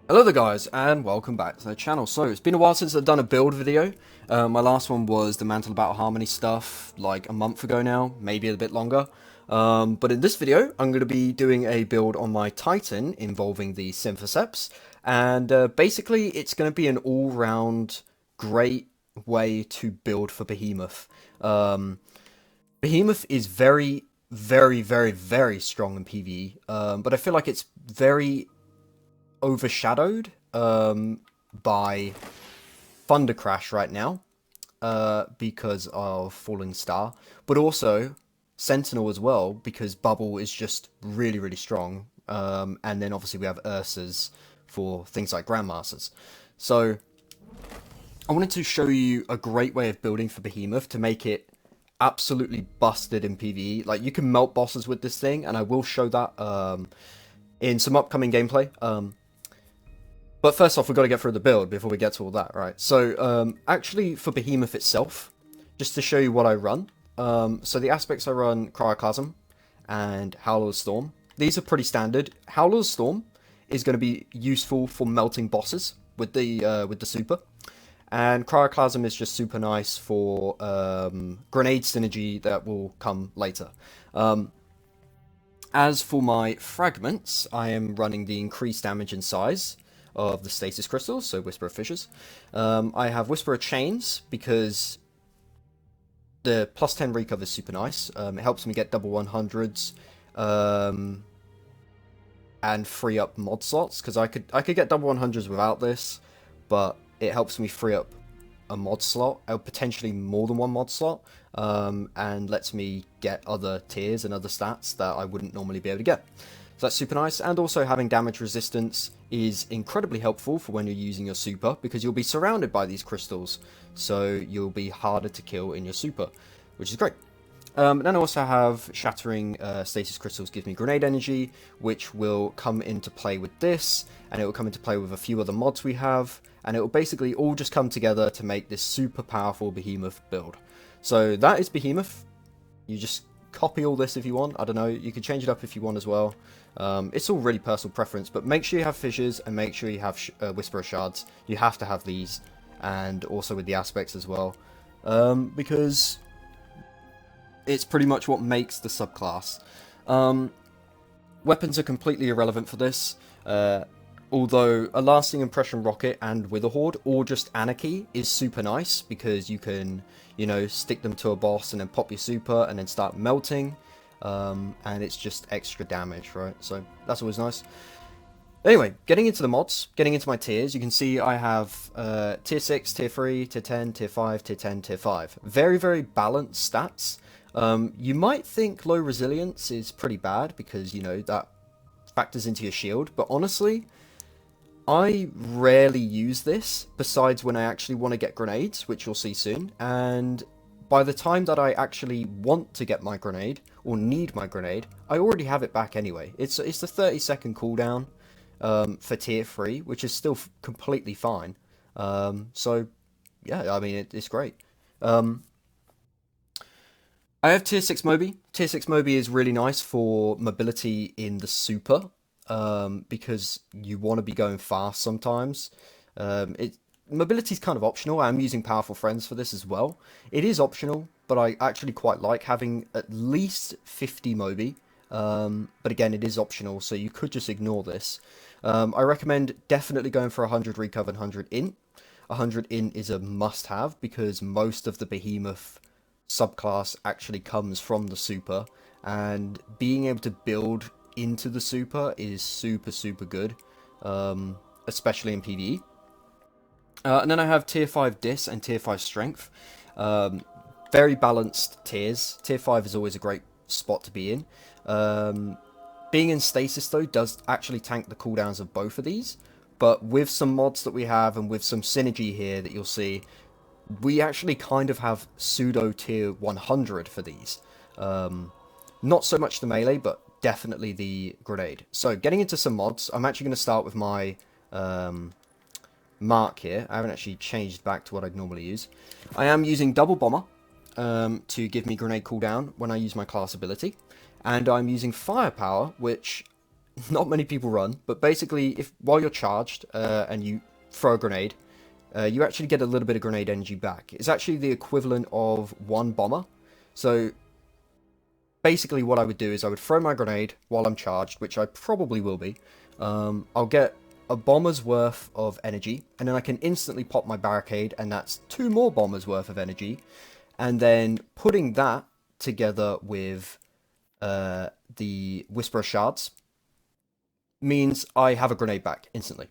Hello there guys, and welcome back to the channel. So, it's been a while since I've done a build video. My last one was the Mantle Battle Harmony stuff, like a month ago now, maybe a bit longer. But in this video, I'm going to be doing a build on my Titan involving the Synthoceps. And basically, it's going to be an all-round great way to build for Behemoth. Behemoth is very strong in PvE, but I feel like it's very overshadowed by Thundercrash right now because of Falling Star, but also Sentinel as well because Bubble is just really strong. And then obviously we have Ursas for things like Grandmasters. So I wanted to show you a great way of building for Behemoth to make it absolutely busted in PvE. Like, you can melt bosses with this thing, and I will show that in some upcoming gameplay. But first off, we've got to get through the build before we get to all that, right? So, actually, for Behemoth itself, just to show you what I run. So the aspects I run, Cryoclasm and Howler's Storm. These are pretty standard. Howler's Storm is going to be useful for melting bosses with the super. And Cryoclasm is just super nice for grenade synergy that will come later. As for my fragments, I am running the increased damage and size of the Stasis crystals, so Whisper of Fissures. I have Whisper of Chains because the plus 10 recover is super nice. It helps me get double 100s and free up mod slots, because I could get double 100s without this, but it helps me free up a mod slot, or potentially more than one mod slot, and lets me get other tiers and other stats that I wouldn't normally be able to get. So that's super nice, and also having damage resistance is incredibly helpful for when you're using your super, because you'll be surrounded by these crystals, so you'll be harder to kill in your super, which is great. Then I also have Shattering Stasis Crystals gives me grenade energy, which will come into play with this, and it will come into play with a few other mods we have, and it will basically all just come together to make this super powerful Behemoth build. So that is Behemoth. You just copy all this if you want. I don't know, you can change it up if you want as well. It's all really personal preference, but make sure you have fissures and make sure you have Whisper of Shards. You have to have these, and also with the aspects as well, because it's pretty much what makes the subclass. Weapons are completely irrelevant for this, although a lasting impression rocket and Witherhoard, or just Anarchy, is super nice because you can, you know, stick them to a boss and then pop your super and then start melting, and it's just extra damage, right? So that's always nice. Anyway, getting into the mods, getting into my tiers, you can see I have tier 6, tier 3, tier 10, tier 5, tier 10, tier 5. Very balanced stats. You might think low resilience is pretty bad because, you know, that factors into your shield, but honestly, I rarely use this besides when I actually want to get grenades, which you'll see soon, and by the time that I actually want to get my grenade, or need my grenade, I already have it back anyway. It's the 30-second cooldown for tier 3, which is still completely fine. So, yeah, I mean, it's great. I have tier 6 Moby. Tier 6 Moby is really nice for mobility in the super, because you want to be going fast sometimes. Mobility is kind of optional. I'm using Powerful Friends for this as well. It is optional, but I actually quite like having at least 50 Moby. But again, it is optional, so you could just ignore this. I recommend definitely going for 100 recover and 100 int. 100 int is a must-have because most of the Behemoth subclass actually comes from the super, and being able to build into the super is super good, especially in PvE. And then I have tier 5 dis and tier 5 strength. Very balanced tiers. Tier 5 is always a great spot to be in. Being in stasis though does actually tank the cooldowns of both of these, but with some mods that we have and with some synergy here that you'll see, we actually kind of have pseudo tier 100 for these. Not so much the melee, but definitely the grenade. So getting into some mods, I'm actually going to start with my mark here. I haven't actually changed back to what I'd normally use. I am using double bomber to give me grenade cooldown when I use my class ability, and I'm using firepower, which not many people run, but basically, if while you're charged and you throw a grenade, you actually get a little bit of grenade energy back. It's actually the equivalent of one bomber. So basically what I would do is I would throw my grenade while I'm charged, which I probably will be. I'll get a bomber's worth of energy, and then I can instantly pop my barricade, and that's 2 more bombers worth of energy. And then putting that together with the Whisperer Shards means I have a grenade back instantly.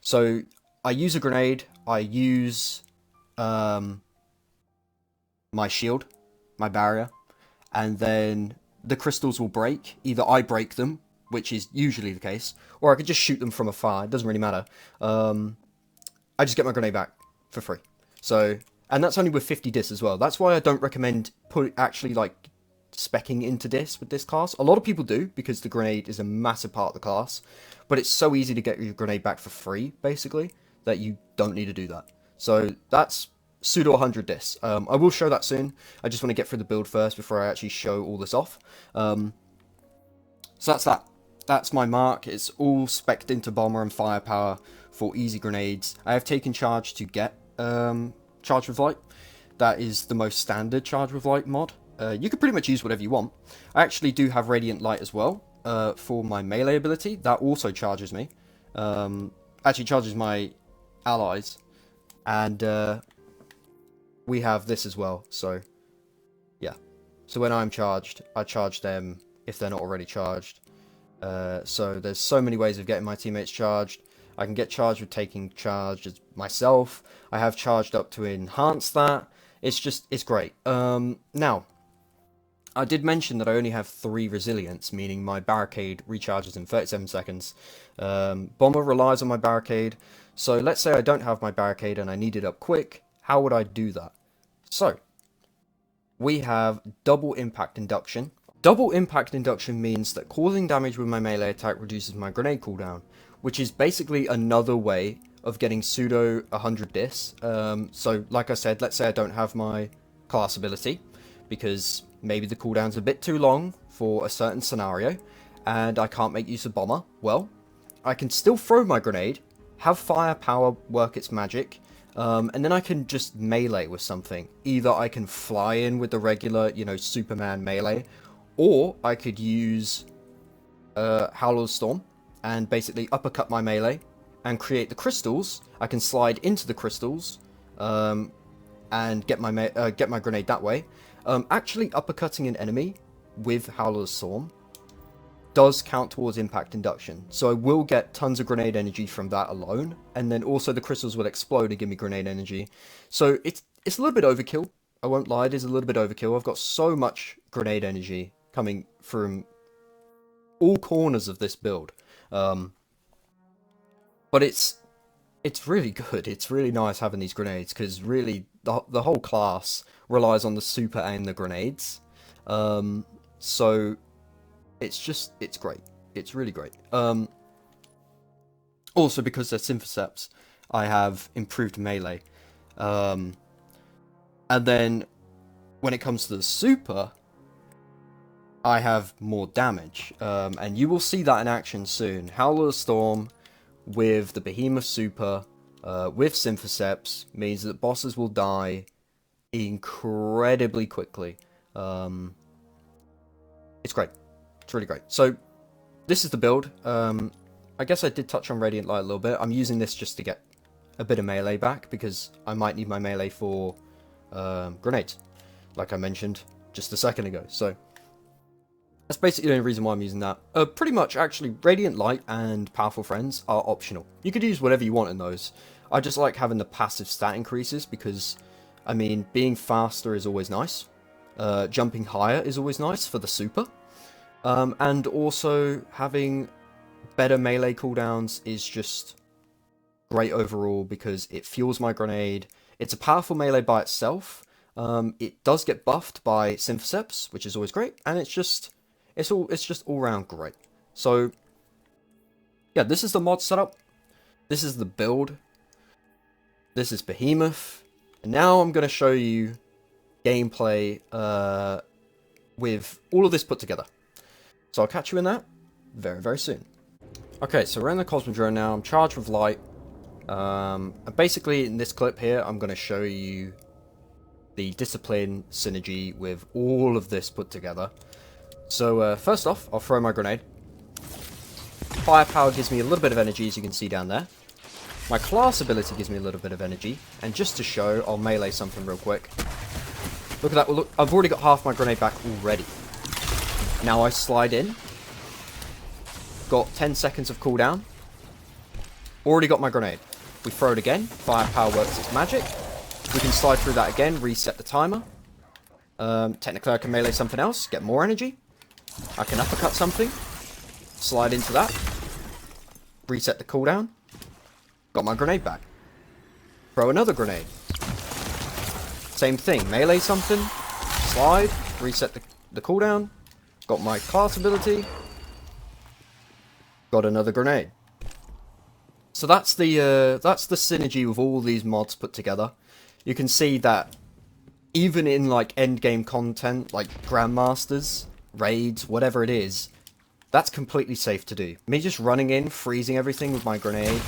So I use a grenade, I use my shield, my barrier, and then the crystals will break. Either I break them, which is usually the case, or I could just shoot them from afar. It doesn't really matter. I just get my grenade back for free. So, and that's only with 50 dis as well. That's why I don't recommend actually like speccing into dis with this class. A lot of people do because the grenade is a massive part of the class, but it's so easy to get your grenade back for free, basically, that you don't need to do that. So that's pseudo 100 dis. I will show that soon. I just want to get through the build first before I actually show all this off. So that's that. That's my mark. It's all specced into bomber and firepower for easy grenades. I have taken charge to get charge with light. That is the most standard charge with light mod. You can pretty much use whatever you want. I actually do have radiant light as well for my melee ability. That also charges me. Actually charges my allies. And we have this as well. So yeah. So when I'm charged, I charge them if they're not already charged. So there's so many ways of getting my teammates charged. I can get charged with taking charge as myself. I have charged up to enhance that. It's great. Now, I did mention that I only have 3 resilience, meaning my barricade recharges in 37 seconds. Bomber relies on my barricade. So let's say I don't have my barricade and I need it up quick. How would I do that? So, we have double impact induction. Double impact induction means that causing damage with my melee attack reduces my grenade cooldown, which is basically another way of getting pseudo 100 dis. So, like I said, let's say I don't have my class ability, because maybe the cooldown's a bit too long for a certain scenario, and I can't make use of bomber. Well, I can still throw my grenade, have firepower work its magic, and then I can just melee with something. Either I can fly in with the regular, Superman melee, or I could use Howler's Storm and basically uppercut my melee and create the crystals. I can slide into the crystals and get my grenade that way. Actually, uppercutting an enemy with Howler's Storm does count towards impact induction. So I will get tons of grenade energy from that alone, and then also the crystals will explode and give me grenade energy. So it's a little bit overkill. I won't lie, it is a little bit overkill. I've got so much grenade energy coming from all corners of this build. But it's really good. It's really nice having these grenades, because really the whole class relies on the super and the grenades. So it's great. It's really great. Also, because they're Synthoceps, I have improved melee. And then when it comes to the super, I have more damage. And you will see that in action soon. Howler Storm with the Behemoth super with Synthoceps means that bosses will die incredibly quickly. It's great. It's really great. So this is the build. I guess I did touch on Radiant Light a little bit. I'm using this just to get a bit of melee back, because I might need my melee for grenades, like I mentioned just a second ago. So that's basically the only reason why I'm using that. Pretty much, actually, Radiant Light and Powerful Friends are optional. You could use whatever you want in those. I just like having the passive stat increases, because, I mean, being faster is always nice. Jumping higher is always nice for the super. And also having better melee cooldowns is just great overall, because it fuels my grenade. It's a powerful melee by itself. It does get buffed by Synthoceps, which is always great, and it's just all round great. So yeah, this is the mod setup. This is the build. This is Behemoth. And now I'm going to show you gameplay with all of this put together. So I'll catch you in that very, very soon. Okay, so we're in the Cosmodrome now. I'm charged with light. And basically, in this clip here, I'm going to show you the discipline synergy with all of this put together. So, first off, I'll throw my grenade. Firepower gives me a little bit of energy, as you can see down there. My class ability gives me a little bit of energy. And just to show, I'll melee something real quick. Look at that. Well, look, I've already got half my grenade back already. Now I slide in. Got 10 seconds of cooldown. Already got my grenade. We throw it again. Firepower works its magic. We can slide through that again. Reset the timer. Technically I can melee something else. Get more energy. I can uppercut something. Slide into that. Reset the cooldown. Got my grenade back. Throw another grenade. Same thing. Melee something. Slide. Reset the cooldown. Got my class ability. Got another grenade. So that's the synergy with all these mods put together. You can see that even in like end game content, like Grandmasters, raids, whatever it is, that's completely safe to do. Me just running in, freezing everything with my grenade,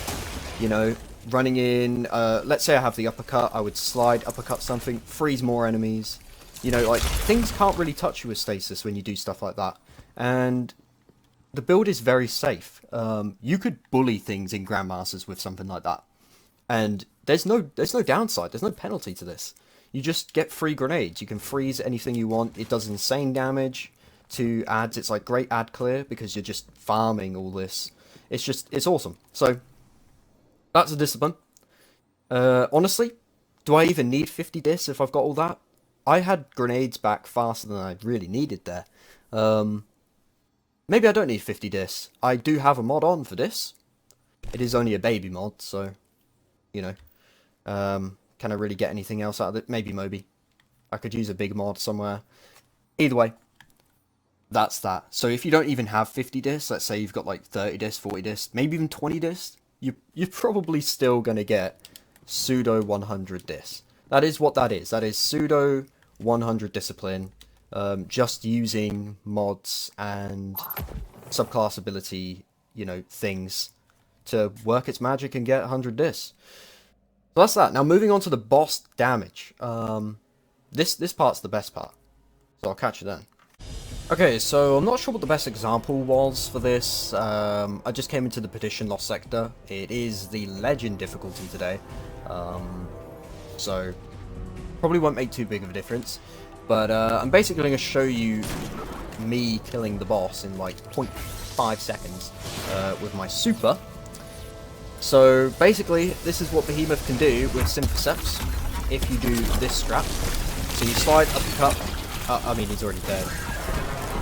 you know, running in, let's say I have the uppercut, I would slide, uppercut something, freeze more enemies. You know, like, things can't really touch you with Stasis when you do stuff like that. And the build is very safe. You could bully things in Grandmasters with something like that. And there's no downside, there's no penalty to this. You just get free grenades. You can freeze anything you want. It does insane damage to ads. It's like great ad clear because you're just farming all this. It's awesome. So, that's a discipline. Honestly, do I even need 50 dis if I've got all that? I had grenades back faster than I really needed there. Maybe I don't need 50 dis. I do have a mod on for this. It is only a baby mod, so, you know. Can I really get anything else out of it? Maybe Moby. I could use a big mod somewhere. Either way, that's that. So if you don't even have 50 dis, let's say you've got like 30 dis, 40 dis, maybe even 20 dis, you're probably still going to get pseudo 100 dis. That is what that is. That is pseudo 100 discipline. Just using mods and subclass ability, you know, things to work its magic and get 100 dis. So that's that. Now moving on to the boss damage. This part's the best part. So I'll catch you then. Okay, so I'm not sure what the best example was for this. I just came into the Petition Lost Sector. It is the Legend difficulty today. So probably won't make too big of a difference. But I'm basically going to show you me killing the boss in like 0.5 seconds with my super. So basically, this is what Behemoth can do with Synthoceps if you do this strat. So you slide, uppercut. I mean, he's already dead.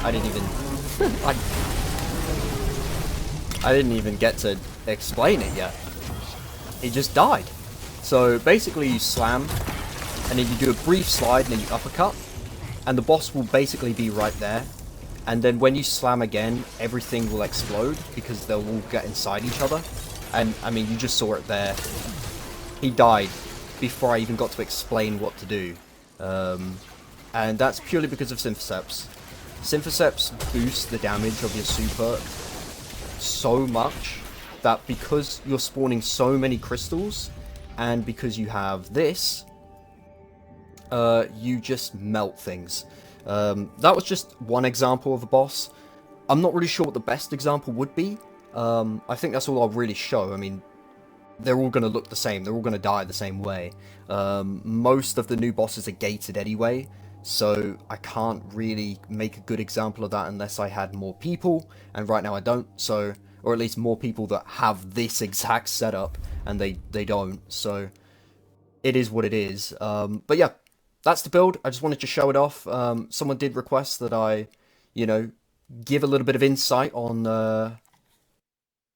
I didn't even... I didn't even get to explain it yet. He just died. So basically, you slam, and then you do a brief slide, and then you uppercut. And the boss will basically be right there. And then when you slam again, everything will explode because they'll all get inside each other. And, I mean, you just saw it there. He died before I even got to explain what to do. And that's purely because of Synthoceps. Synthoceps boosts the damage of your super so much that because you're spawning so many crystals, and because you have this, you just melt things. That was just one example of a boss. I'm not really sure what the best example would be. I think that's all I'll really show. I mean, they're all going to look the same. They're all going to die the same way. Most of the new bosses are gated anyway, so I can't really make a good example of that unless I had more people, and right now I don't, so, or at least more people that have this exact setup, and they don't, so it is what it is. But yeah, that's the build. I just wanted to show it off. Someone did request that I, you know, give a little bit of insight on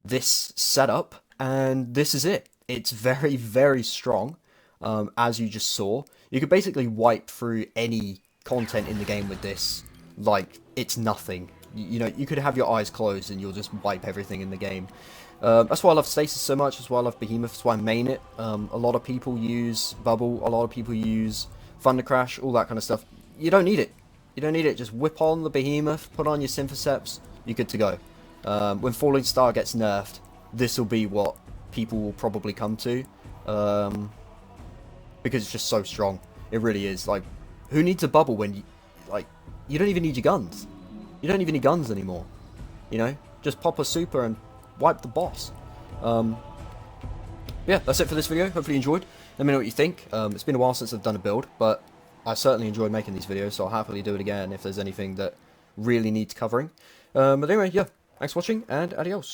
this setup, and this is it. It's very, very strong, as you just saw. You could basically wipe through any content in the game with this like it's nothing. You know, you could have your eyes closed and you'll just wipe everything in the game. That's why I love Stasis so much, that's why I love Behemoth, that's why I main it. A lot of people use Bubble, a lot of people use Thundercrash, all that kind of stuff. You don't need it. You don't need it. Just whip on the Behemoth, put on your Synthoceps, you're good to go. When Falling Star gets nerfed, this will be what people will probably come to, because it's just so strong. It really is. Like, who needs a bubble when you don't even need your guns. You don't even need guns anymore. You know, just pop a super and wipe the boss. Yeah, that's it for this video. Hopefully you enjoyed. Let me know what you think. It's been a while since I've done a build, but I certainly enjoyed making these videos, so I'll happily do it again if there's anything that really needs covering. But anyway, yeah, thanks for watching, and adios.